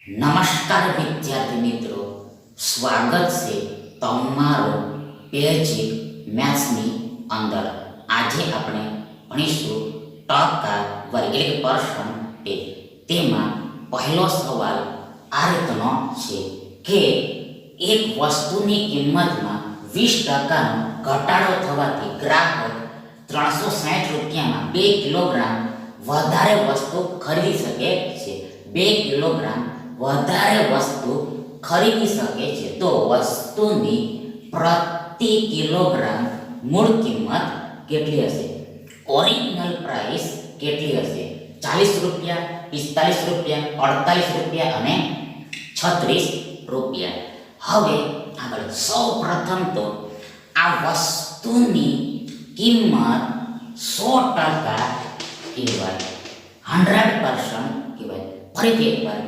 નમસ્કાર વિદ્યાર્થી મિત્રો, સ્વાગત છે તમારું બેઝિક મેથ્સની અંદર. આજે આપણે ભણીશું ટકા વર્ગ એટલે પર્સન્ટેજ. તેમાં પહેલો સવાલ આ રીતનો છે કે એક વસ્તુની કિંમતમાં 20% ઘટાડો થવાથી ગ્રાહક 360 રૂપિયામાં 2 કિલોગ્રામ વધારે વસ્તુ ખરીદી શકે છે. 2 કિલોગ્રામ વધારે વસ્તુ ખરીદી શકે છે તો વસ્તુની પ્રતિ કિલોગ્રામ મૂળ કિંમત કેટલી હશે? ઓરિજિનલ પ્રાઇસ કેટલી હશે? 40 રૂપિયા, 45 રૂપિયા, 48 રૂપિયા અને 36 રૂપિયા. હવે આગળ સૌપ્રથમ તો આ વસ્તુની કિંમત 100% કહેવાય, 100% કહેવાય. ફરીથી એકવાર,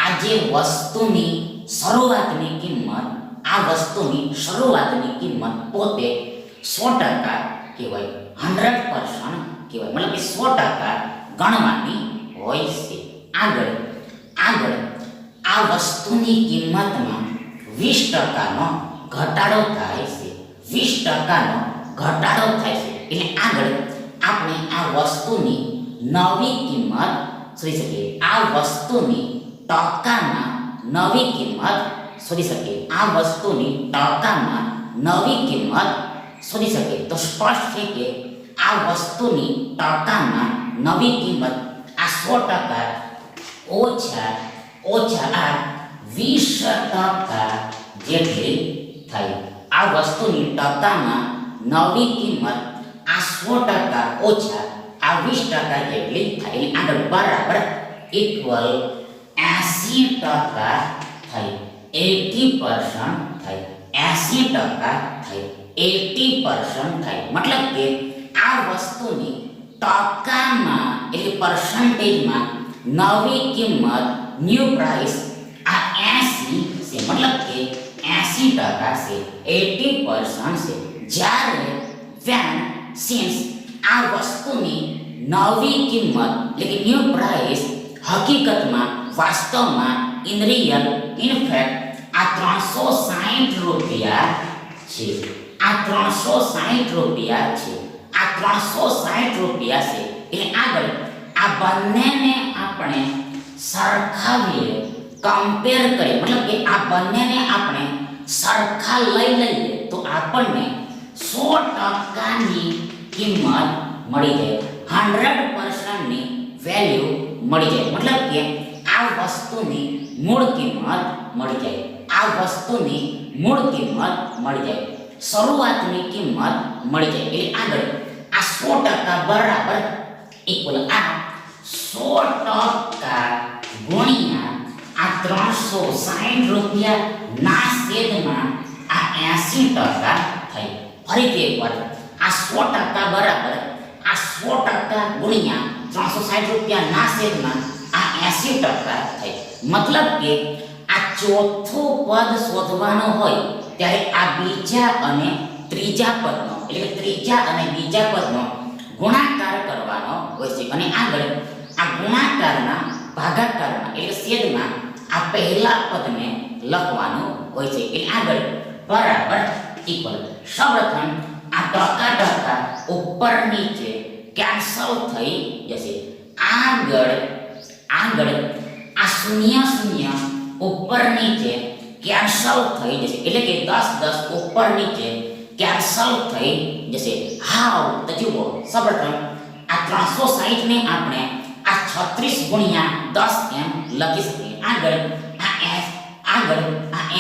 આ જે વસ્તુની શરૂઆતની કિંમત, આ વસ્તુની શરૂઆતની કિંમત પોતે 100% કહેવાય, 100% કહેવાય, મતલબ કે 100% ગણવાની હોય છે. આગળ આ વસ્તુની કિંમતમાં 20%નો ઘટાડો થાય છે. 20%નો ઘટાડો થાય છે એટલે આગળ આપણે આ વસ્તુની નવી કિંમત શોધી શકીએ. આ વસ્તુની ટકામાં નવી કિંમત શોધી શકીએ. આ વસ્તુની ટકામાં નવી કિંમત શોધી શકીએ તો સ્પષ્ટ છે કે આ વસ્તુની ટકામાં નવી કિંમત આ 100% ઓછા આ 20% જેટલી થાય. આ વસ્તુની ટકામાં નવી કિંમત આ 100% ઓછા આ 20% જેટલી થાય. એટલે આગળ બરાબર ઇક્વલ 80% થાય, 80% થાય, 80% થાય, 80% થાય. મતલબ કે આ વસ્તુની ટકામાં એટલે પર્સન્ટેજમાં નવી કિંમત ન્યૂ પ્રાઇસ આ 80 છે, મતલબ કે 80% છે, 80% છે. જ્યારે when since આ વસ્તુની નવી કિંમત એટલે કે ન્યૂ પ્રાઇસ હકીકતમાં વાસ્તવમાં ઇન રિયલ ઇન ફેક્ટ આ 360 રૂપિયા છે. આ 360 રૂપિયા છે. આ 360 રૂપિયા છે. એટલે આગળ આ બંનેને આપણે સરખાવીએ, કમ્પેર કરીએ, મતલબ કે આ બંનેને આપણે સરખા લઈ લઈએ તો આપણને 100%ની કિંમત મળી જાય, 100%ની વેલ્યુ મળી જાય. મતલબ કે આ વસ્તુની મૂળ કિંમત મળી જાય, આ વસ્તુની મૂળ કિંમત મળી જાય, શરૂઆતની કિંમત મળી જાય. એટલે આગળ આ 100% બરાબર ઇક્વલ આ 100% ગુણ્યા આ 360 રૂપિયા ના છેદમાં આ 80% થઈ. ફરીથી એકવાર આ 100% બરાબર આ 100% ગુણ્યા 360 રૂપિયા ના છેદમાં આ 80% થઈ. મતલબ કે આ ચોથું પદ શોધવાનું હોય ત્યારે આ બીજા અને ત્રીજા પદનો એટલે કે ત્રીજા અને બીજા પદનો ગુણાકાર કરવાનો હોય છે અને આગળ આ ગુણાકારના ભાગાકારમાં એટલે છેદમાં આ પહેલા પદને લખવાનું હોય છે. એટલે આગળ બરાબર ઇક્વલ સૌપ્રથમ આ ટકા ઉપર નીચે કેન્સલ થઈ જશે. આગળ આ શૂન્ય ઉપર નીચે કેન્સલ થઈ જશે એટલે કે 10 ઉપર નીચે કેન્સલ થઈ જશે. હાવ તો જુઓ, સૌપ્રથમ આ 360 ને આપણે આ 36 ગુણ્યા 10 એમ લખી શકીએ. આગળ આ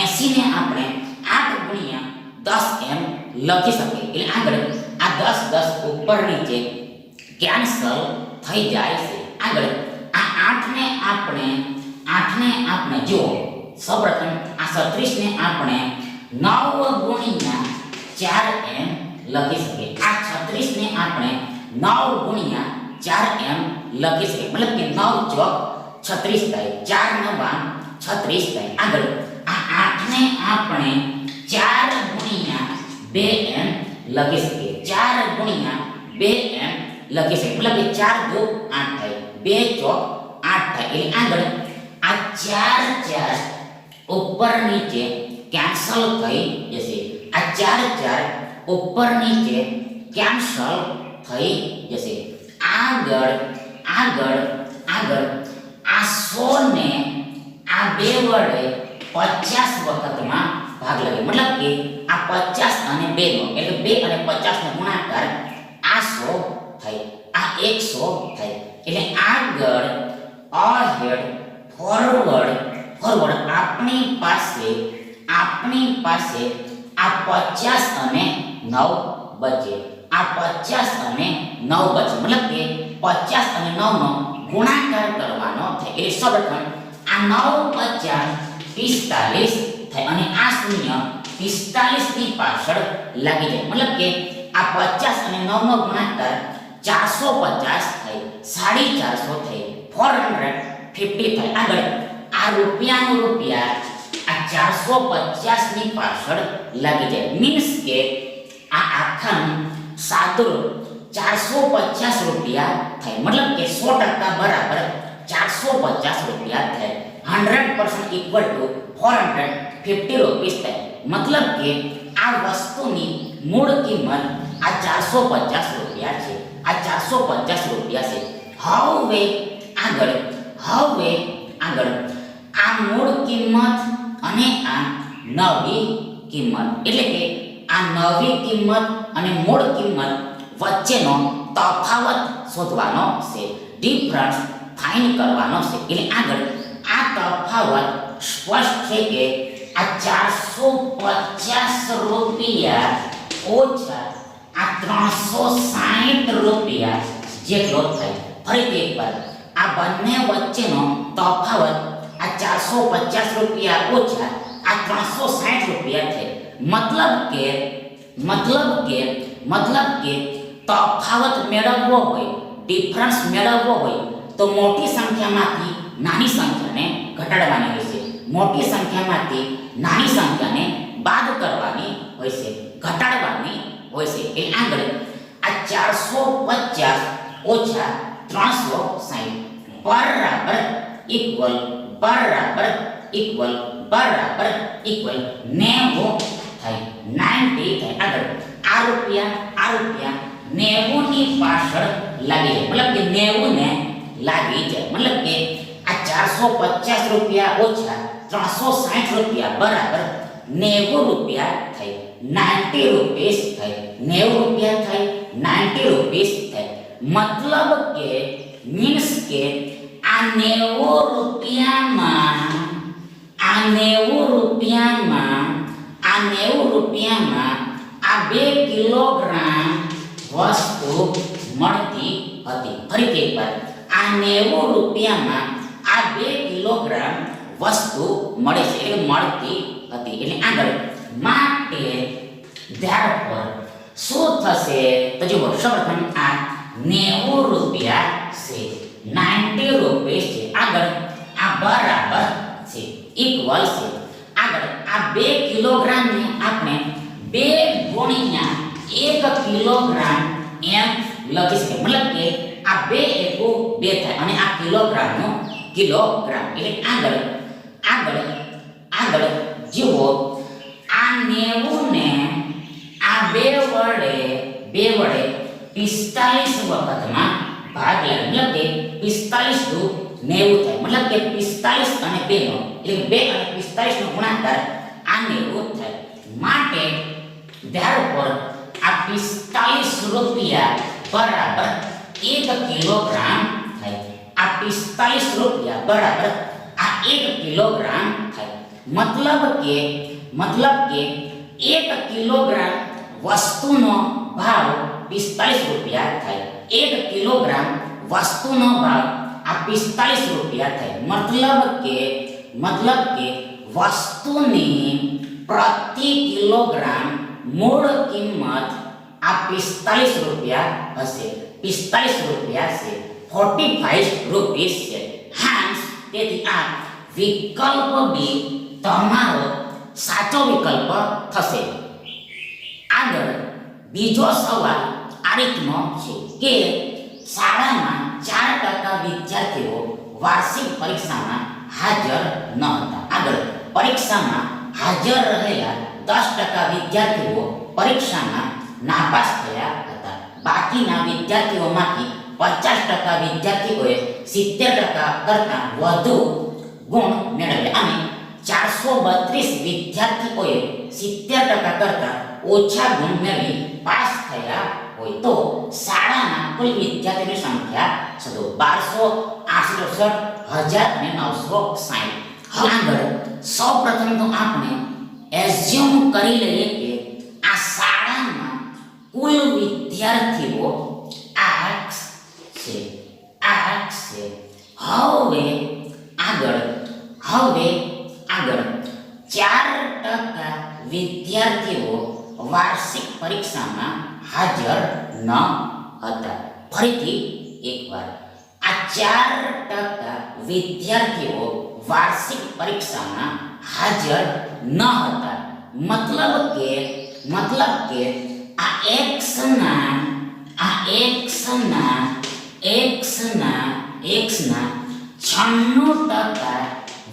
80 ને આપણે 8 ગુણ્યા 10 એમ લખી શકીએ. એટલે આગળ આ 10 ઉપર નીચે કેન્સલ થઈ જાય છે. આગળ આ 8 ને આપણે જુઓ, સૌપ્રથમ આ 36 ને આપણે 9 ગુણ્યા 4 એમ લખી શકીએ. આ 36 ને આપણે 9 ગુણ્યા 4 એમ લખી શકીએ, મતલબ કે 9 ચોક 36 થાય, 4 9 36 થાય. આગળ આ 8 ને આપણે 4 ગુણ્યા 2 એમ લખી શકીએ, 4 ગુણ્યા 2 એમ લખી શકીએ, મતલબ કે 4 2 8 થાય, 2 ચોક 8 થાય. એટલે આગળ આ આ ચાર ચાર ઉપર નીચે કેન્સલ થઈ જશે. આ ચાર ચાર ઉપર નીચે કેન્સલ થઈ જશે. આગળ આગળ આગળ આ 100 ને આ 2 વડે 50 વખતમાં ભાગ લાગે. મતલબ કે આ 50 અને 2 નો એટલે 2 અને 50 નો ગુણાકાર આ 100 થાય, આ 100 થાય. એટલે આગળ અહેડ ફોરવર્ડ આપણી પાસે આ 50 અને 9 બચે. આ 50 અને 9 બચે. મતલબ કે 50 અને 9 નો ગુણાકાર કરવાનો થાય. એટલે સૌપ્રથમ આ 9 50 45 થાય અને આ શૂન્ય 45 ની પાછળ લાગી જાય. મતલબ કે આ 50 અને 9 નો ગુણાકાર 450 થાય, 450 થાય, 450 થાય. આગળ આ રૂપિયાનો રૂપિયા આ 450 ની પાછળ લાગી જાય. મીન્સ કે આ આખાનું સાદું 450 રૂપિયા થાય. મતલબ કે 100% બરાબર 450 રૂપિયા થાય. 100% ઇક્વલ ટુ 450 રૂપિયા થાય. મતલબ કે આ વસ્તુની મૂળ કિંમત આ 450 રૂપિયા છે. આ 450 રૂપિયા છે. હવે આગળ આ મૂળ કિંમત અને આ નવી કિંમત એટલે કે આ નવી કિંમત અને મૂળ કિંમત વચ્ચેનો તફાવત શોધવાનો છે. ડિફરન્સ ફાઇન્ડ કરવાનો છે. એટલે આગળ આ તફાવત સ્પષ્ટ છે કે આ 450 રૂપિયા ઓછા આ 360 રૂપિયા જેટલો થાય. ફરીથી એકવાર આ બંને વચ્ચેનો તફાવત આ 450 રૂપિયા ઓછા આ 360 રૂપિયા છે. મતલબ કે તફાવત મેળવવો હોય, ડિફરન્સ મેળવવો હોય તો મોટી સંખ્યામાંથી નાની સંખ્યાને ઘટાડવાની હોય છે. મોટી સંખ્યામાંથી નાની સંખ્યાને બાદ કરવાની હોય છે, ઘટાડવાની હોય છે. એ આગળ આ 450 ઓછા 360 બરાબર ઇક્વલ 90 થાય, 90 થાય. આગળ આ રૂપિયા 90 ની પાછળ લાગી જાય. મતલબ કે 90 ને લાગી જાય. મતલબ કે આ 450 રૂપિયા ઓછા 360 રૂપિયા બરાબર 90 રૂપિયા થાય, 90 રૂપીસ થાય, 90 રૂપિયા થાય, 90 રૂપીસ થાય. મતલબ કે મીન્સ કે આ 90 રૂપિયામાં આ 2 કિલોગ્રામ વસ્તુ મળતી હતી. ફરીથી એકવાર આ 90 રૂપિયામાં આ 2 કિલોગ્રામ વસ્તુ મળે છે એટલે મળતી હતી. એટલે આગળ માટે therefore શું થશે તો જુઓ સૌપ્રથમ આ 90 રૂપિયા છે, 90 રૂપીસ છે. આગળ આ બરાબર છે, ઇક્વલ છે. આગળ આ 2 કિલોગ્રામ ને આપણે 2 ગુણ્યા 1 કિલોગ્રામ એમ લખી શકીએ. મતલબ કે આ 2 એકુ 2 થાય અને આ કિલોગ્રામનો કિલોગ્રામ. એટલે આગળ જુઓ આ 90 ને આ 2 વડે 45 વખતમાં ભાગ લાગે. મતલબ કે 45 દુ 90 થાય. મતલબ કે 45 અને 2 નો એટલે 2 અને 45 નો ગુણાકાર આ 90 થાય. માટે therefore આ 45 રૂપિયા બરાબર 1 કિલોગ્રામ થાય. આ 45 રૂપિયા બરાબર આ 1 કિલોગ્રામ થાય. મતલબ કે 1 કિલોગ્રામ વસ્તુનો ભાવ 45 રૂપિયા થાય. 1 કિલોગ્રામ વસ્તુનો ભાવ આ 45 રૂપિયા થાય. મતલબ કે વસ્તુની પ્રતિ કિલોગ્રામ મૂળ કિંમત આ 45 રૂપિયા હશે. 45 રૂપિયા છે, 45 રૂપીસ છે. તેથી આ વિકલ્પ બી તમારો સાચો વિકલ્પ થશે. આગળ બીજો સવાલ આ રીતનો છે કે શાળામાં 4% વિદ્યાર્થીઓ વાર્ષિક પરીક્ષામાં હાજર ન હતા. આગળ પરીક્ષામાં હાજર રહેલા 10% વિદ્યાર્થીઓ પરીક્ષામાં નાપાસ થયા હતા. બાકીના વિદ્યાર્થીઓમાંથી 50% વિદ્યાર્થીઓએ 70% કરતાં વધુ ગુણ મેળવ્યા અને 432 વિદ્યાર્થીઓએ 70% કરતાં ઓછા ગુણ મેળવી પાસ થયા હોય. તો શાળાના કુલ વિદ્યાર્થીઓની સંખ્યા 1268,960. આગળ સૌપ્રથમ તો આપણે એઝ્યુમ કરી લઈએ કે આ શાળામાં કુલ વિદ્યાર્થીઓ 8 છે. હવે આગળ 4% વિદ્યાર્થીઓ વાર્ષિક પરીક્ષામાં હાજર ન હતા. ફરીથી એકવાર આ 4% વિદ્યાર્થીઓ વાર્ષિક પરીક્ષામાં હાજર ન હતા. મતલબ કે આ એક્સના 96%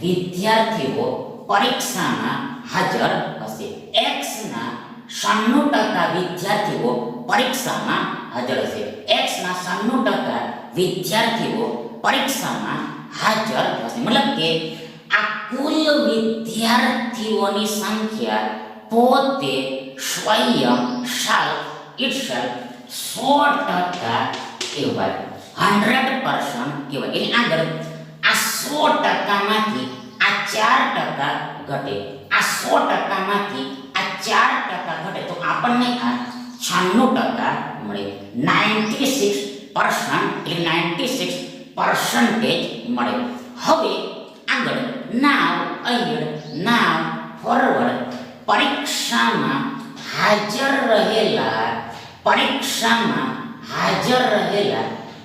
વિદ્યાર્થીઓ પરીક્ષામાં હાજર હશે. એક્સના 96% વિદ્યાર્થીઓ પરીક્ષામાં હાજર હશે. એક્સના 96% વિદ્યાર્થીઓ પરીક્ષામાં હાજર હશે. મતલબ કે આ કુલ વિદ્યાર્થીઓની સંખ્યા પોતે સ્વયં ઇટસેલ્ફ 100% કહેવાય. 100% કહેવાય. એટલે આગળ આ 100%માંથી આ 4% ઘટે. આ 100%માંથી આ 4% ઘટે તો આપણને આ 96% મળે. 96% મળે. હવે આગળ નાવ ફોરવર્ડ પરીક્ષામાં હાજર રહેલા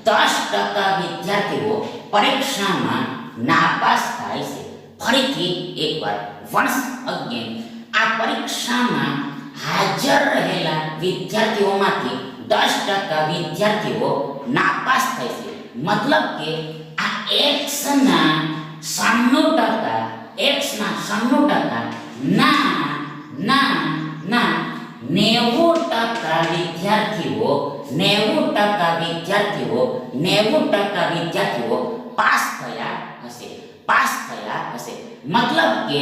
10% વિદ્યાર્થીઓ પરીક્ષામાં નાપાસ થાય છે. ફરીથી એકવાર વન્સ અગેન આ પરીક્ષામાં હાજર રહેલા વિદ્યાર્થીઓમાંથી 10% વિદ્યાર્થીઓ નાપાસ થાય છે. મતલબ કે આ એક્સના 96% ના 90% વિદ્યાર્થીઓ પાસ થયા હશે. મતલબ કે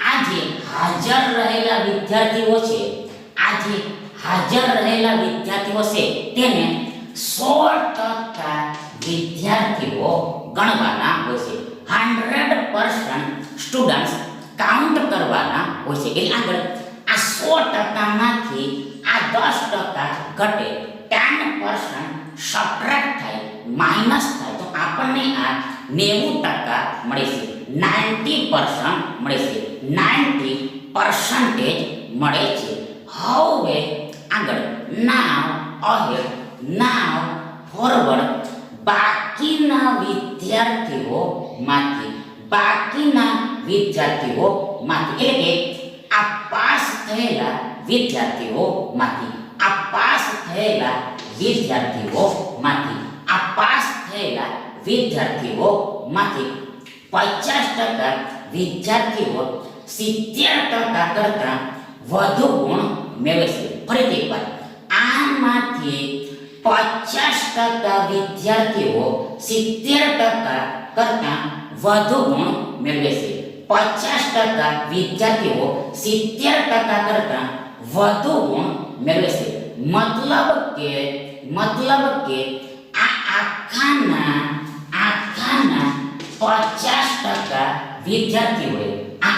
આ જે હાજર રહેલા વિદ્યાર્થીઓ છે તેને 100% વિદ્યાર્થીઓ ગણવાના હોય છે. 100% સ્ટુડન્ટ્સ કાઉન્ટ કરવાના હોય છે. એટલે આગળ આ 100%માંથી આ 10% ઘટે, 10% સબટ્રેક્ટ થાય, માઇનસ થાય તો આપણને આ 90% મળે છે. 90% મળે છે. 90% મળે છે. હવે આગળ નાવ ફોરવર્ડ બાકીના વિદ્યાર્થીઓમાંથી એટલે કે આ પાસ થયેલા વિદ્યાર્થીઓમાંથી 50% વિદ્યાર્થીઓ 70% કરતાં વધુ ગુણ મેળવે છે. ફરીથી એકવાર આમાંથી 50% વિદ્યાર્થીઓ 70% કરતાં વધુ ગુણ મેળવે છે. 50% વિદ્યાર્થીઓ 70% કરતાં વધુ ગુણ મેળવે છે. મતલબ કે આ આખાના 50% વિદ્યાર્થીઓએ આ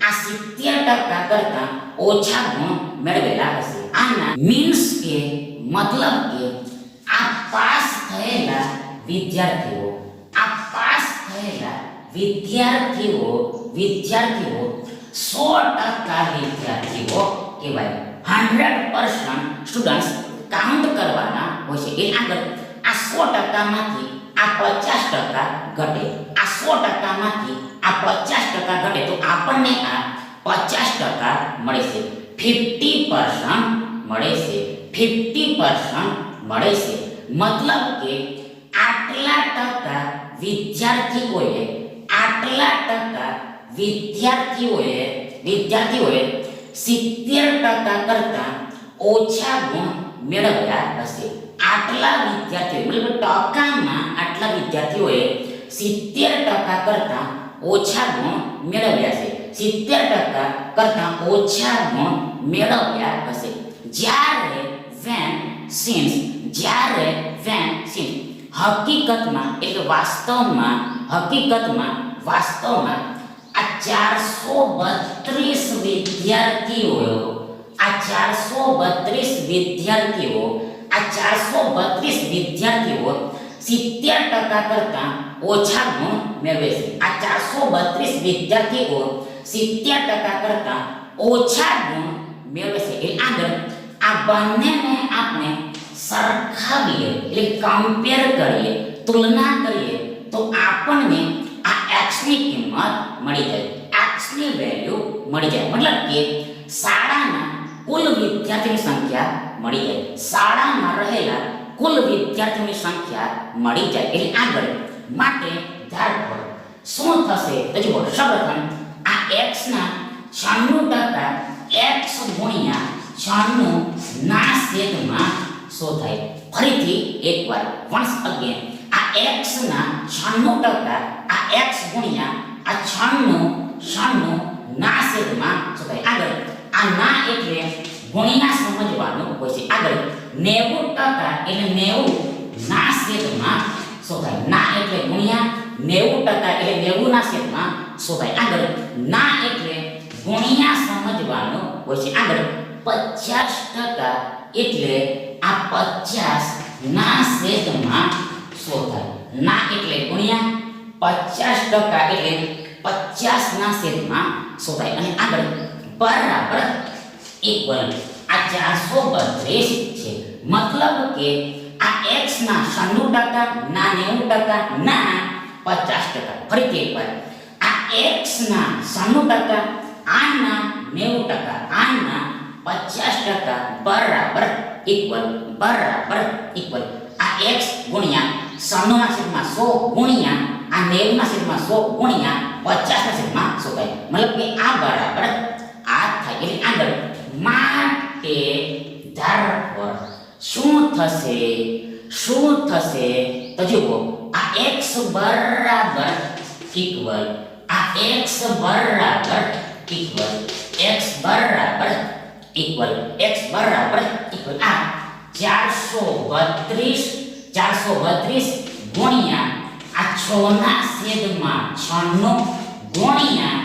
70% કરતાં ઓછા ગુણ મેળવેલા હશે. આના મીન્સ કે મતલબ કે આ પાસ થયેલા વિદ્યાર્થીઓ 100% વિદ્યાર્થીઓ કહેવાય. 100% સ્ટુડન્ટ્સ કાઉન્ટ કરવાના હોય છે. એ આગળ આ 100%માંથી આ 50% ઘટે. આ 100%માંથી આ 50% ઘટે તો આપણને આ 50% મળે છે. 50% મળે છે. મતલબ કે આટલા ટકા વિદ્યાર્થીઓએ 70% કરતા ઓછા ગુણ મેળવ્યા હશે. આટલા વિદ્યાર્થીઓ મતલબ ટકામાં આટલા વિદ્યાર્થીઓએ 70% કરતા ઓછા ગુણ મેળવ્યા છે. 70% કરતા ઓછા ગુણ મેળવ્યા હશે. જ્યારે when since હકીકતમાં એટલે વાસ્તવમાં આ 432 વિદ્યાર્થીઓ આ 432 વિદ્યાર્થીઓ 70% કરતા ઓછા ગુણ મેળવે છે. આ 432 વિદ્યાર્થીઓ 70% કરતા ઓછા ગુણ મેળવે છે. એટલે આગળ આ બંનેને આપણે સરખાવીએ એટલે કમ્પેર કરીએ, તુલના કરીએ તો આપણને આ x ની કિંમત મળી જાય, x ની વેલ્યુ મળી જાય. મતલબ કે શાળાના કુલ વિદ્યાર્થીની સંખ્યા મળી જાય, શાળામાં રહેલા કુલ વિદ્યાર્થીની સંખ્યા મળી જાય. એટલે આગળ માટે therefore શું થશે તો જુઓ, સૌપ્રથમ આ x ના 96% x ગુણ્યા 96 ના છેદમાં શું થાય? ફરીથી એકવાર once again આ x ના 96% આ x ગુણ્યા આ 96 ના છેદમાં શું થાય? આગળ આ ના એટલે ગુણ્યા સમજવાનું હોય છે. આગળ 90% એટલે 90 ના છેદમાં શું થાય? ના એટલે ગુણ્યા 90% એટલે 90 ના છેદમાં શું થાય? આગળ ના એટલે ગુણ્યા સમજવાનું હોય છે. આગળ 50% એટલે આ 50 ના છેદમાં શું થાય? ના એટલે ગુણ્યા 50% એટલે 50 ના છેદમાં શું થાય? અને આગળ બરાબર ઇક્વલ આ 432 છે. મતલબ કે આ x ના 96% ના 90% ના 50%. ફરીથી એકવાર આ x ના 96% આના 90% આના 50% બરાબર ઇક્વલ આ x ગુણ્યા 96 ના છેદમાં 100 ગુણ્યા આ 90 ના છેદમાં 100 ગુણ્યા 50 ના છેદમાં 100 થાય. મતલબ કે આ બરાબર આ થાય. એટલે આગળ માટે therefore શું થશે તો જુઓ, આ x બરાબર ઇક્વલ આ x બરાબર આ 432 ગુણ્યા આ 6 ના છેદમાં 96 ગુણ્યા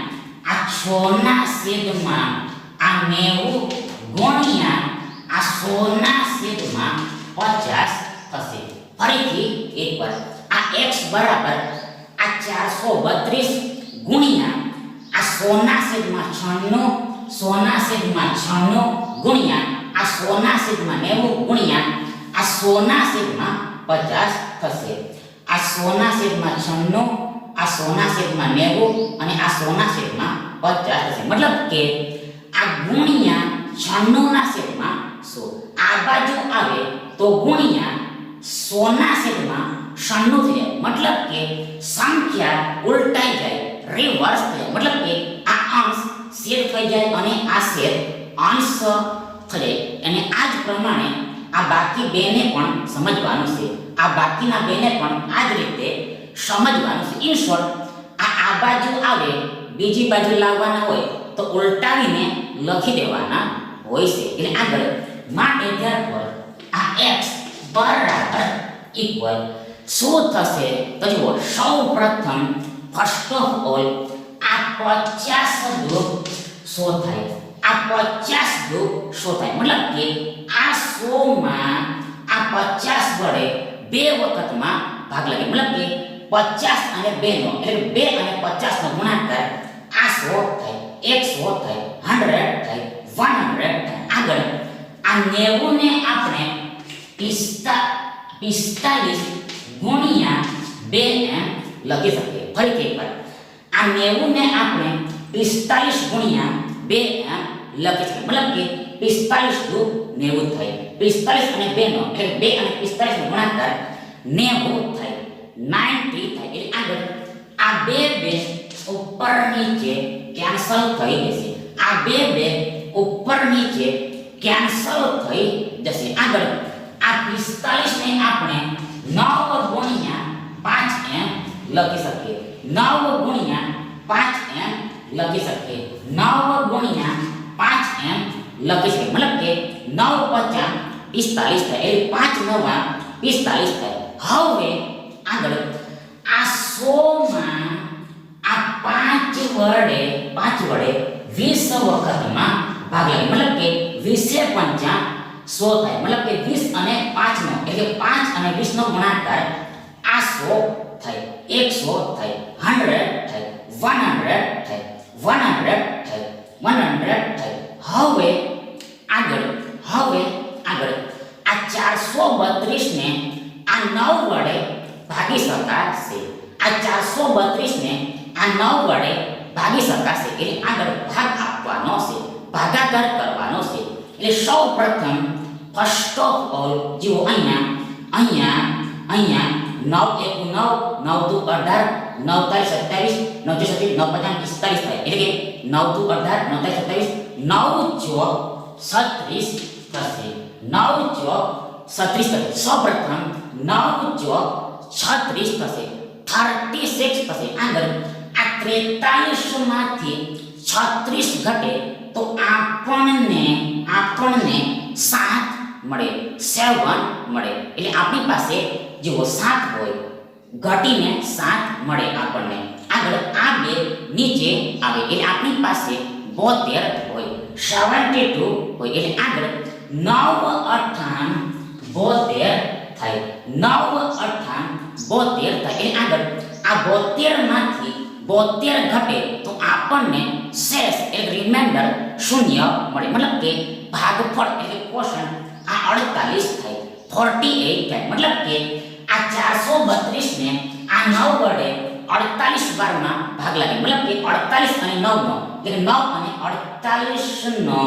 આ 6 ના છેદમાં આ 90 ગુણ્યા આ 100 ના છેદમાં 50 થશે. ફરીથી એકવાર આ x બરાબર આ 432 ગુણ્યા આ 100 ના છેદમાં 96 ગુણ્યા આ 100 ના છેદમાં 90 ગુણ્યા આ 100 ના છેદમાં 50 થશે. આ 100 ના છેદમાં 96 આ 100 ના છેદમાં 90 અને આ 100 ના છેદમાં 50 થશે. મતલબ કે આ ગુણ્યા 96 ના છેદમાં 100 આ બાજુ આવે તો ગુણ્યા 100 ના છેદમાં 96 થઈ જાય. મતલબ કે સંખ્યા ઉલટાઈ જાય, રિવર્સ થઈ જાય. મતલબ કે આ અંશ છેદ થઈ જાય અને આ છેદ અંશ થઈ જાય. અને આ જ પ્રમાણે આ બાકી બેને પણ સમજવાનું છે. આ બાકીના બેને પણ આ જ રીતે સમજવાનું છે. ઇન શોર્ટ આ બાજુ આવે બીજી બાજુ લાવવાના હોય તો ઉલટાવીને લખી દેવાના હોય છે. એટલે આગળ માટે therefore આ x બરાબર ઇક્વલ શું થશે તો જુઓ, સૌપ્રથમ ફર્સ્ટ ઓફ ઓલ આ 50 દૂર શું થાય? આ 50 દૂર શું થાય? મતલબ કે આ 100 માં આ 50 વડે 2 વખતમાં ભાગ લાગે. મતલબ કે 50 અને 2 નો એટલે 2 અને 50 નો ગુણાકાર આ 100 થાય, 100 થાય, 100 થાય, 100 થાય. આગળ આ 90 ને આપણે 45 ગુણ્યા 2 એમ લખી શકીએ. ફરીથી એકવાર આ 90 ને આપણે 45 ગુણ્યા 2 એમ લખી શકીએ. મતલબ કે 45 દુ 90 થાય, 45 અને 2 નો એટલે 2 અને 45 નો ગુણાકાર 90 થાય. 90 થાય. એટલે આગળ આ બે ઉપર નીચે કેન્સલ થઈ જશે. આ બે ઉપર નીચે કેન્સલ થઈ જશે. આગળ આ 45 ને આપણે 9 ગુણ્યા 5 એમ લખી શકીએ. 9 ગુણ્યા 5 એમ લખી શકીએ. 9 ગુણ્યા 5 એમ લખી શકીએ. મતલબ કે 9 50 45 થાય. એટલે 5 9 45 થાય. હવે આગળ આ 100 માં આ 5 વડે 20 વખતમાં ભાગ લાગે. મતલબ કે 20 50 100 થાય. મતલબ કે 20 અને 5 નો એટલે 5 અને 20 નો ગુણાકાર આ 100 થાય. 100 થાય. 100 થાય. 100 થાય. 100 થાય. 100 થાય. હવે આગળ આ 432 ને આ 9 વડે ભાગી શકાશે. આ 432 ને આ 9 વડે ભાગી શકાશે. એટલે આગળ ભાગ આપવાનો છે, ભાગાકાર કરવાનો છે. એટલે સૌપ્રથમ ફર્સ્ટ ઓફ ઓલ જુઓ અહીંયા 9 1 9 9 2 18 9 3 27 9 4 9 5 45 થાય. એટલે કે 9 2 18 9 3 27 9 4 36 થશે. 9 4 36 થશે. સૌપ્રથમ 9 4 36 થશે. 36 થશે. આગળ આ 43 માંથી 36 ઘટે તો આપણને 7 મળે, 7 મળે. એટલે આપણી પાસે જુઓ 7 હોય, ઘટીને 7 મળે આપણને. આગળ આ બે નીચે આવે એટલે આપણી પાસે 72 હોય, 72 હોય. એટલે આગળ 9 8 72 થાય. 9 8 72 થાય. એટલે આગળ આ 72 માંથી 72 ઘટે તો આપણને શેષ એટલે રિમાઇન્ડર 0 મળે. મતલબ કે ભાગફળ એટલે ક્વોશન્ટ આ 48 થાય. 48 થાય. મતલબ કે આ 432 ને આ 9 વડે 48 વારમાં ભાગ લાગે. મતલબ કે 48 અને 9 નો એટલે 9 અને 48 નો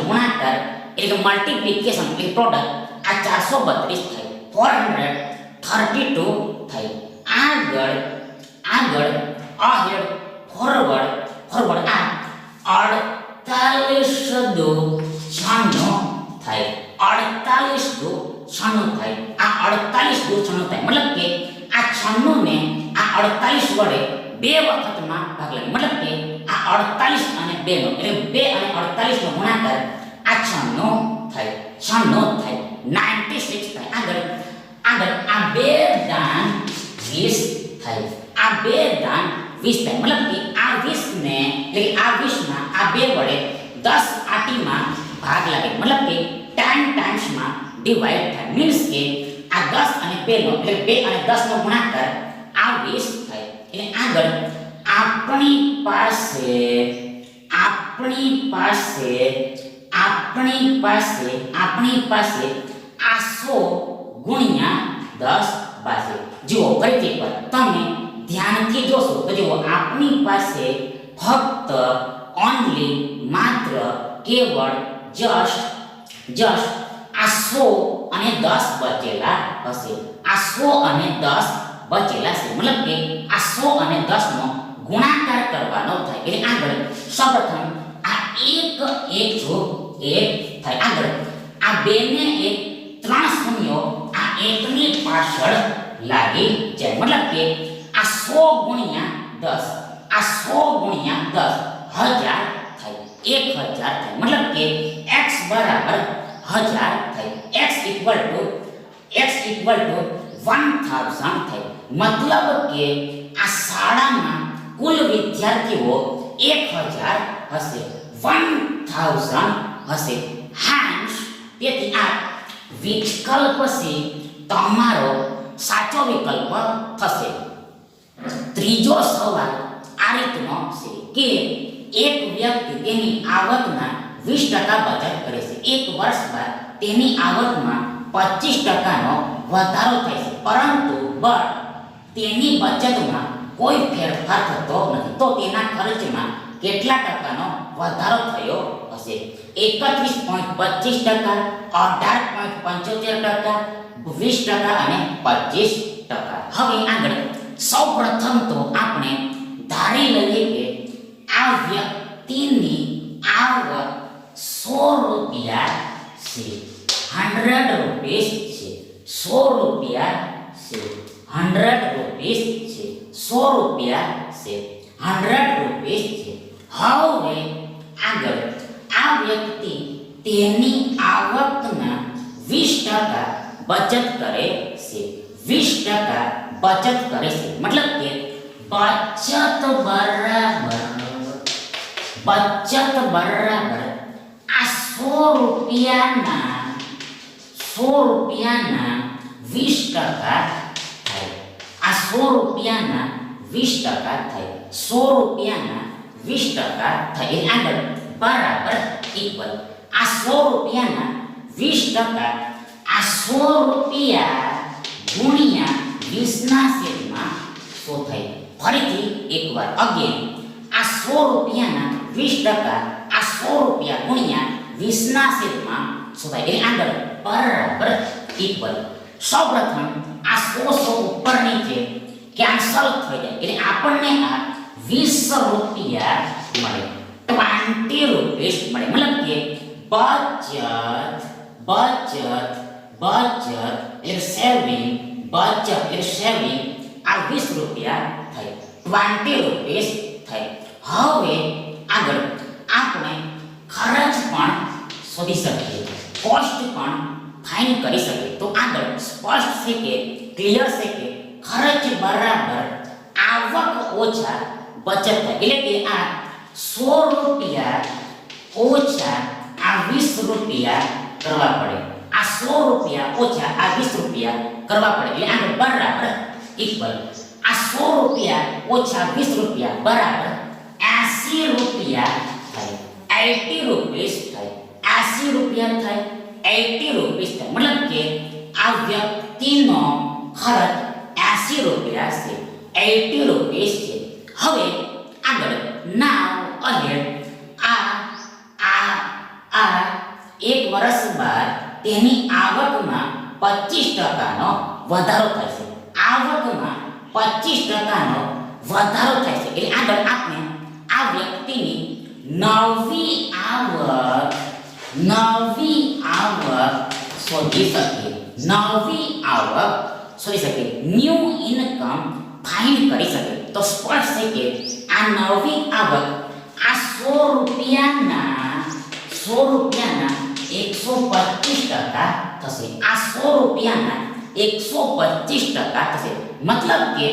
ગુણાકાર એટલે કે મલ્ટીપ્લિકેશન એટલે પ્રોડક્ટ આ 432 થાય. 432 થાય. આગળ અહેડ ફોરવર્ડ આ 48 દો 96 થાય. 48 દો 96 થાય. આ 48 દો 96 થાય. મતલબ કે આ 96 ને આ 48 વડે 2 વખતમાં ભાગ લાગે. મતલબ કે આ 48 અને 2 નો એટલે 2 અને 48 નો ગુણાકાર આ 96 થાય. 96 થાય. 96 થાય. આગળ આ 2 દાન 20 થાય. આ 2 દાન 20 થાય. મતલબ કે આ 20 ને એટલે આ 20 માં આ 2 વડે 10 આટીમાં ભાગ લાગે. મતલબ કે 10 ટાઈમ્સ માં ડિવાઈડ થાય. મીન્સ કે આ 10 અને 2 નો એટલે 2 અને 10 નો ગુણાકાર આ 20 થાય. એટલે આગળ આપણી પાસે આ 100 ગુણ્યા 10 પાસે જુઓ ફરીથી પર તમે ધ્યાનથી જોશો તો જુઓ આપણી પાસે ફક્ત ઓનલી માત્ર કેવળ જસ્ટ આ 100 અને 10 બચેલા હશે. આ 100 અને 10 બચેલા છે. મતલબ કે આ 100 અને 10 નો ગુણાકાર કરવાનો થાય. એટલે આગળ સૌપ્રથમ આ 1 જો 1 થાય. આગળ આ 2 ને 1 3 શૂન્યો આ 1 ની પાછળ લાગી જાય. મતલબ કે આ 100 ગુણ્યા 10 આ 100 ગુણ્યા 10 1000 થાય. 1000 થાય. મતલબ કે x બરાબર 1000 થાય. x ઇક્વલ ટુ 1000 થાય. મતલબ કે આ શાળામાં કુલ વિદ્યાર્થીઓ 1000 હશે, 1000 હશે. હાન્સ તેથી આ વિકલ્પ છે તમારો સાચો વિકલ્પ થશે. ત્રીજો સવાલ આ રીતનો છે કે એક વ્યક્તિ તેની આવકના 20% બચત કરે છે. એક વર્ષ બાદ તેની આવકમાં 25%નો વધારો થાય છે, પરંતુ તેની બચતમાં કોઈ ફેરફાર થતો નથી. તો તેના ખર્ચમાં કેટલા ટકાનો વધારો થયો હશે? 31.25%, 18.75%, 20% અને 25%. હવે આગળ સૌપ્રથમ તો આપણે ધારી લઈએ કે આ વ્યક્તિની આવક 100 રૂપિયા છે, 100 રૂપીસ છે, 100 રૂપિયા છે, 100 રૂપીસ છે, 100 રૂપિયા છે, 100 રૂપીસ છે. હવે આગળ આ વ્યક્તિ તેની આવકના 20% બચત કરે છે, 20% બચત કરે છે. મતલબ કે બચત બરાબર આ 100 રૂપિયાના 20% થાય. આ 100 રૂપિયાના 20% થાય, 100 રૂપિયાના 20% થાય. એ આગળ બરાબર ઇક્વલ આ 100 રૂપિયાના 20%, આ 100 રૂપિયા ગુણ્યા 20 ના છેદમાં 100 થાય. ફરીથી એકવાર અગેન આ 100 રૂપિયાના 20%, આ 100 રૂપિયા ગુણ્યા 20 ના છેદમાં 100 થાય. એટલે આગળ બરાબર ઇક્વલ. સૌપ્રથમ આ 100 ઉપર નીચે કેન્સલ થઈ જાય એટલે આપણને આ 20 રૂપિયા મળે, 20 રૂપીસ મળે. મતલબ કે બચત એટલે સેવિંગ, બચત એટલે સેવિંગ આ 20 રૂપિયા થાય, 20 રૂપીસ થાય. હવે આગળ આપણે ખર્ચ પણ શોધી શકીએ, કોસ્ટ પણ ફાઇન્ડ કરી શકીએ. તો આગળ સ્પષ્ટ છે કે ક્લિયર છે કે ખર્ચ બરાબર આવક ઓછા બચત થાય. એટલે કે આ 100 રૂપિયા ઓછા આ 20 રૂપિયા કરવા પડે, આ 100 રૂપિયા ઓછા આ 20 રૂપિયા કરવા પડે. એટલે આગળ બરાબર ઇક્વલ આ 100 રૂપિયા ઓછા 20 રૂપિયા બરાબર 80 રૂપિયા થાય, 80 રૂપીસ થાય, 80 રૂપિયા થાય, 80 રૂપીસ થાય. મતલબ કે આ વ્યક્તિનો ખર્ચ 80 રૂપિયા છે, 80 રૂપીસ છે. હવે આગળ નાવ અહેડ આ એક વર્ષ બાદ તેની આવકમાં 25%નો વધારો થાય છે, આવકમાં 25%નો વધારો થાય છે. એટલે આગળ આપણે આ વ્યક્તિની નવી આવક શોધી શકીએ, ન્યૂ ઇન્કમ ફાઇન્ડ કરી શકીએ. તો સ્પષ્ટ છે કે આ નવી આવક આ 100 રૂપિયાના 125% થશે, આ 100 રૂપિયાના 125% થશે. મતલબ કે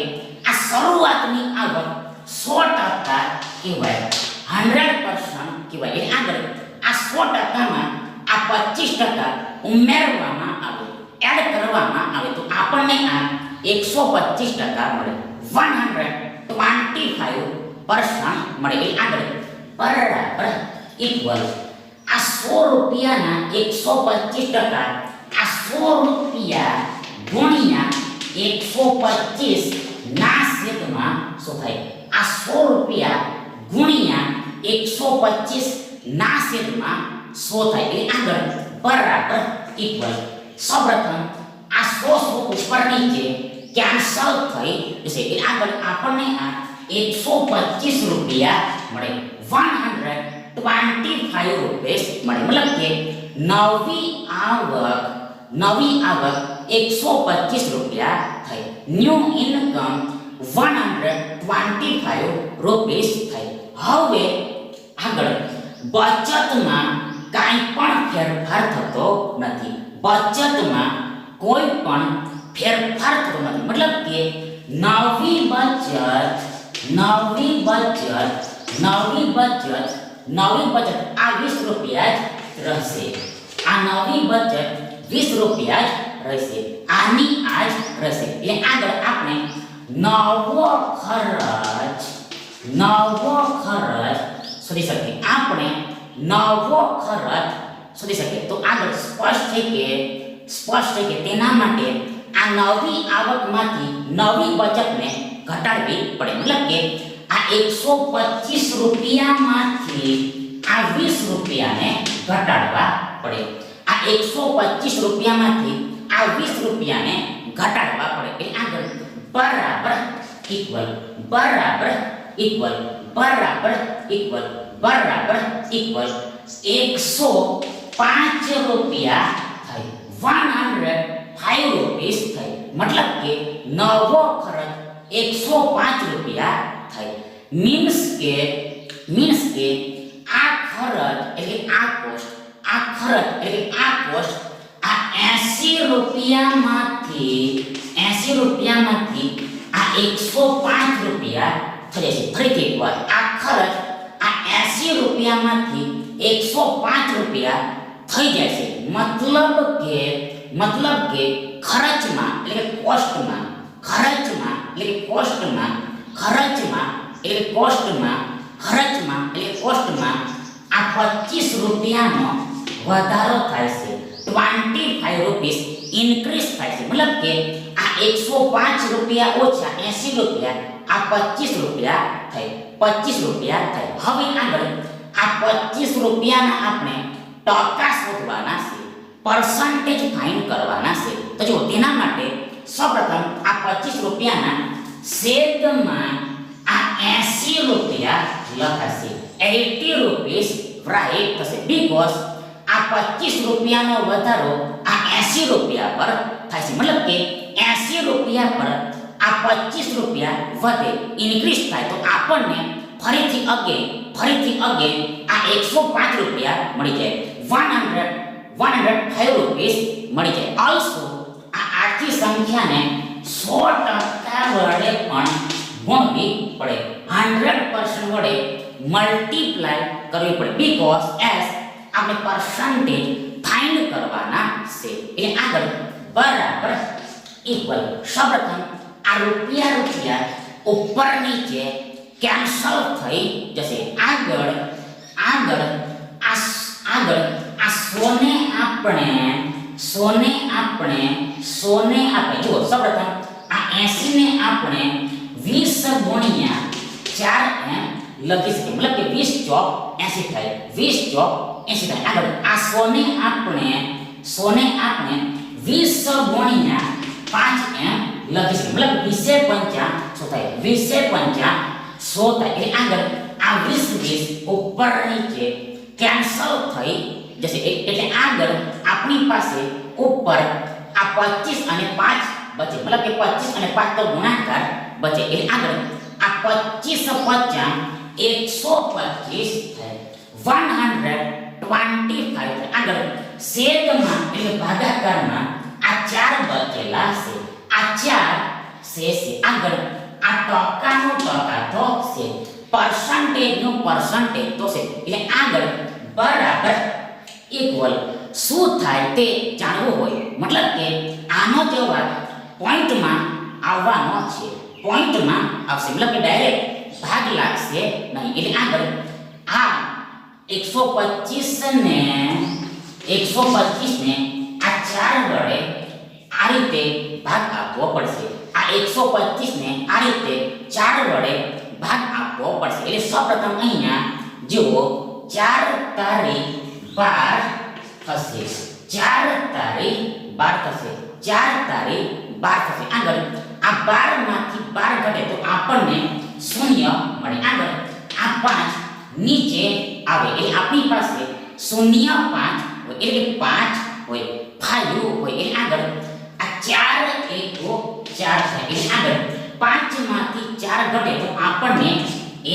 આ શરૂઆતની આવક 100% કહેવાય, 100% કહેવાય. એટલે આગળ આ 100%માં આ 25% ઉમેરવામાં આવે, એડ કરવામાં આવે તો આપણને આ 125% મળે, 125% મળે. એટલે આગળ બરાબર ઇક્વલ આ 100 રૂપિયાના 125%, આ 100 રૂપિયા ગુણ્યા 125 ના છેદમાં 100 થાય, આ 100 રૂપિયા ગુણ્યા 125 ના છેદમાં 100 થાય. એટલે આગળ બરાબર ઇક્વલ. સૌપ્રથમ આ 100 ઉપર નીચે કેન્સલ થઈ જશે એટલે આગળ આપણને આ 125 રૂપિયા મળે, 125 રૂપીસ મળે. મતલબ કે નવી આવક 125 રૂપિયા થઈ, ન્યૂ ઇન્કમ 125 રૂપીસ થઈ. હવે આગળ બચતમાં કાંઈ પણ ફેરફાર થતો નથી, બચતમાં કોઈ પણ ફેરફાર થતો નથી. મતલબ કે નવી બચત આ 20 રૂપિયા જ રહેશે, આ નવી બચત 20 રૂપિયા જ રહેશે, આની આ જ રહેશે. એટલે આગળ આપણે નવો ખર્ચ શોધી શકીએ, આપણે નવો ખર્ચ શોધી શકીએ. તો આગળ સ્પષ્ટ છે કે તેના માટે આ નવી આવકમાંથી નવી બચતને ઘટાડવી પડે. મતલબ કે આ 125 રૂપિયામાંથી આ 20 રૂપિયાને ઘટાડવા પડે. આ 125 રૂપિયામાંથી આ 20 રૂપિયાને ઘટાડવા પડે. એટલે આગળ બરાબર ઇક્વલ બરાબર ઇક્વલ બરાબર ઇક્વલ બરાબર ઇક્વલ 105 રૂપિયા થાય. 105 રૂપીસ થાય. મતલબ કે નવો ખર્ચ 105 રૂપિયા થાય. મીન્સ કે આ ખર્ચ એટલે આ કોસ્ટ આ ખર્ચ એટલે આ કોસ્ટ આ 80 રૂપિયામાંથી આ 105 રૂપિયા થઈ જશે. ફરીથી એકવાર આ ખર્ચ આ 80 રૂપિયામાંથી 105 રૂપિયા થઈ જશે. મતલબ કે ખર્ચમાં એટલે કે કોસ્ટમાં આ 25 રૂપિયાનો વધારો થાય છે. 25 રૂપીસ ઇન્ક્રીઝ થાય છે. મતલબ કે આ 105 રૂપિયા ઓછા 80 રૂપિયા આ 25 રૂપિયા થાય. 25 રૂપિયા થાય. હવે આગળ આ 25 રૂપિયાના આપણે ટકા શોધવાના છે, પર્સન્ટેજ ફાઇન્ડ કરવાના છે. તો જો તેના માટે સૌપ્રથમ આ 25 રૂપિયાના છેદમાં આ 80 રૂપિયા લખાશે. 80 રૂપીસ રાઈટ થશે. બીકોઝ આ 25 રૂપિયાનો વધારો આ 80 રૂપિયા પર થાય છે. મતલબ કે 80 રૂપિયા પર આ 25 રૂપિયા વધે, ઇન્ક્રીઝ થાય, તો આપણને ફરીથી અગેન આ 105 રૂપિયા મળી જાય. 105 રૂપીસ મળી જાય. ઓલસો આ આખી સંખ્યાને 100% વડે પણ ગુણવી પડે. 100% વડે મલ્ટીપ્લાય કરવી પડે. બીકોઝ એસ આપણે પર્સન્ટેજ ફાઇન્ડ કરવાના છે. એટલે આગળ બરાબર ઇક્વલ સૌપ્રથમ આ રૂપિયા ઉપર નીચે કેન્સલ થઈ જશે. આગળ આ સોને આપણે જુઓ સૌપ્રથમ આ 80 ને આપણે 20 ગુણ્યા 4 એમ લખી શકીએ. મતલબ કે 20 ચોક 80 થાય. 20 ચોક 80 થાય. આગળ આ સોને આપણે 20 ગુણ્યા 5 એમ લખી શકીએ. મતલબ 20 5 100 થાય. એટલે આગળ આ 20 ઉપર નીચે કેન્સલ થઈ જશે. એટલે આગળ આપણી પાસે ઉપર આ 25 અને 5 બચે. મતલબ કે 25 અને 5 તો ગુણાકાર બચે. એટલે આગળ આ 25 50 125 થાય. 125 થાય. આગળ છેદમાં એટલે ભાગાકારમાં આ 4 બચેલા છે. આ 4 છે. આગળ આ ટકાનું ટકા તો છે, પર્સન્ટેજનું પર્સન્ટેજ તો છે. એટલે આગળ બરાબર ઇક્વલ શું થાય તે જાણવું હોય. મતલબ કે આનો જવાબ પોઈન્ટમાં આવવાનો છે. પોઈન્ટમાં આવશે. મતલબ કે ડાયરેક્ટ ભાગ લાગશે નહીં. એટલે આગળ આ 125 ને આ 4 વડે આ રીતે ભાગ આપવો પડશે. આ 125 ને આ રીતે 4 વડે ભાગ આપવો પડશે. એટલે સૌપ્રથમ અહીંયા જુઓ 4 તારી 12 થશે. 4 તારી 12 થશે. 4 તારી 12 થશે. આગળ આ 12 માંથી 12 ઘટે તો આપણને 0 મળે. આગળ આ 5 નીચે આવે એટલે આપણી પાસે 0 5 હોય એટલે 5 હોય 5 હોય. એટલે આગળ આ 4 1 4 થાય. એટલે આગળ 5 માંથી 4 ઘટે તો આપણને 1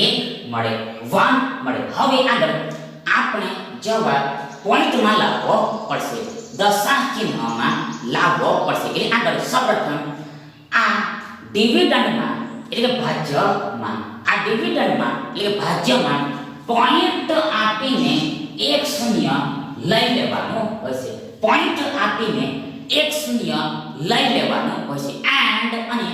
મળે, 1 મળે. હવે આગળ આપણે જવાબ પોઈન્ટમાં લાવવો પડશે, દશાંશ ચિહ્નમાં લાવવો પડશે. એટલે આગળ સૌપ્રથમ આ ડિવિડન્ડમાં એટલે કે ભાજ્યમાં પોઈન્ટ આપીને 1 0 લઈ લેવાનું હશે. પોઈન્ટ આપીને 1 0 લઈ લેવાનું હશે. એન્ડ અને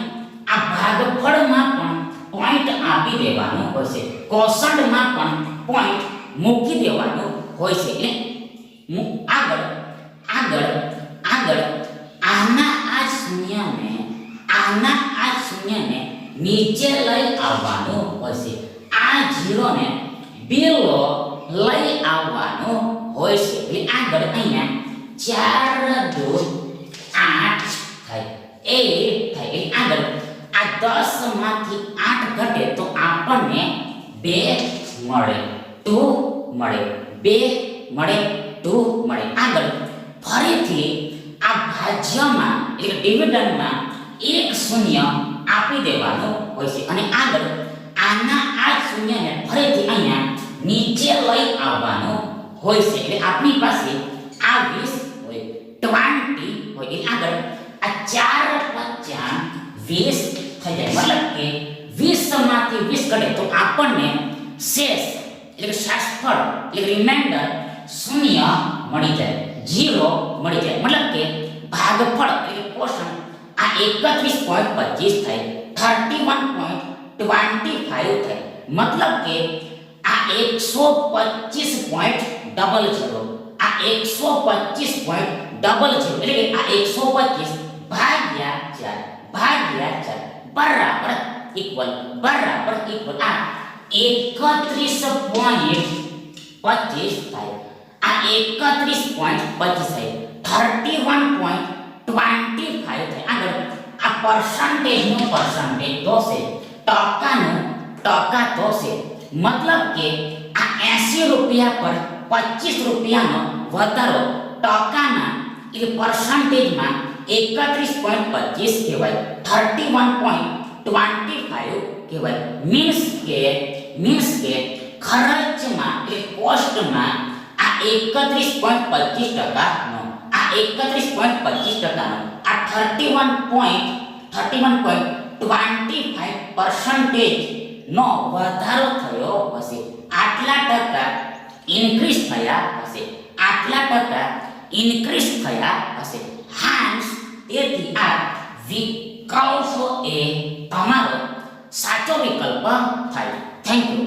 આ ભાગફળમાં પણ પોઈન્ટ આપી દેવાનું હશે. કોષણમાં પણ પોઈન્ટ મૂકી દેવાનું હોય છે. એટલે આગળ આના આ શૂન્યને નીચે લઈ આવવાનું હોય છે. આ 0 ને બેલો લઈ આવવાનું હોય છે. એટલે આગળ અહીંયા 4 દૂ 8 થાય. એ થાય. આગળ આ 10 માંથી 8 ઘટે તો આપણને 2 મળે, 2 મળે, 2 મળે, 2 મળે. આગળ ફરીથી આ ભાજ્યમાં એટલે ડિવિડન્ડમાં એક શૂન્ય આપી દેવાનું હોય છે. અને આગળ આના આ શૂન્યને ફરીથી અહીંયા નીચે લઈ આવવાનું હોય છે. એટલે આપણી પાસે આ 20 હોય, 20 હોય. એટલે આગળ આ 4 50 20 થઈ જાય. મતલબ કે 20 માંથી 20 ઘટે તો આપણને શેષ એટલે શાસ્ત્રફળ એટલે રિમાઇન્ડર શૂન્ય મળી જાય, 0 મળી જાય. મતલબ કે ભાગફળ એટલે પોષણ આ 31.25 થાય, 31.25 થાય. મતલબ કે આ 125.00 આ 125.00 એટલે કે આ 125 ભાગ્યા 4 બરાબર ઇક્વલ આ 31.25 થાય. આ 31.25 થાય, 31.25 થાય. આગળ આ પર્સન્ટેજનો પર્સન્ટેજ દોશે, ટકાનું ટકા દોશે. મતલબ કે આ 80 રૂપિયા પર 25 રૂપિયાનો વધારો ટકાના એટલે પર્સન્ટેજમાં 31.25 કહેવાય, 31.25 કહેવાય. મીન્સ કે ખર્ચમાં એટલે કોસ્ટમાં આ 31.25%નો આ 31.25%નો આ 31.25% નો વધારો થયો હશે. આટલા ટકા ઇન્ક્રીઝ થયા હશે, આટલા ટકા ઇન્ક્રીઝ થયા હશે. હાન્સ તેથી આ વિકલ્પ એ તમારો સાચો વિકલ્પ થાય. Thank you.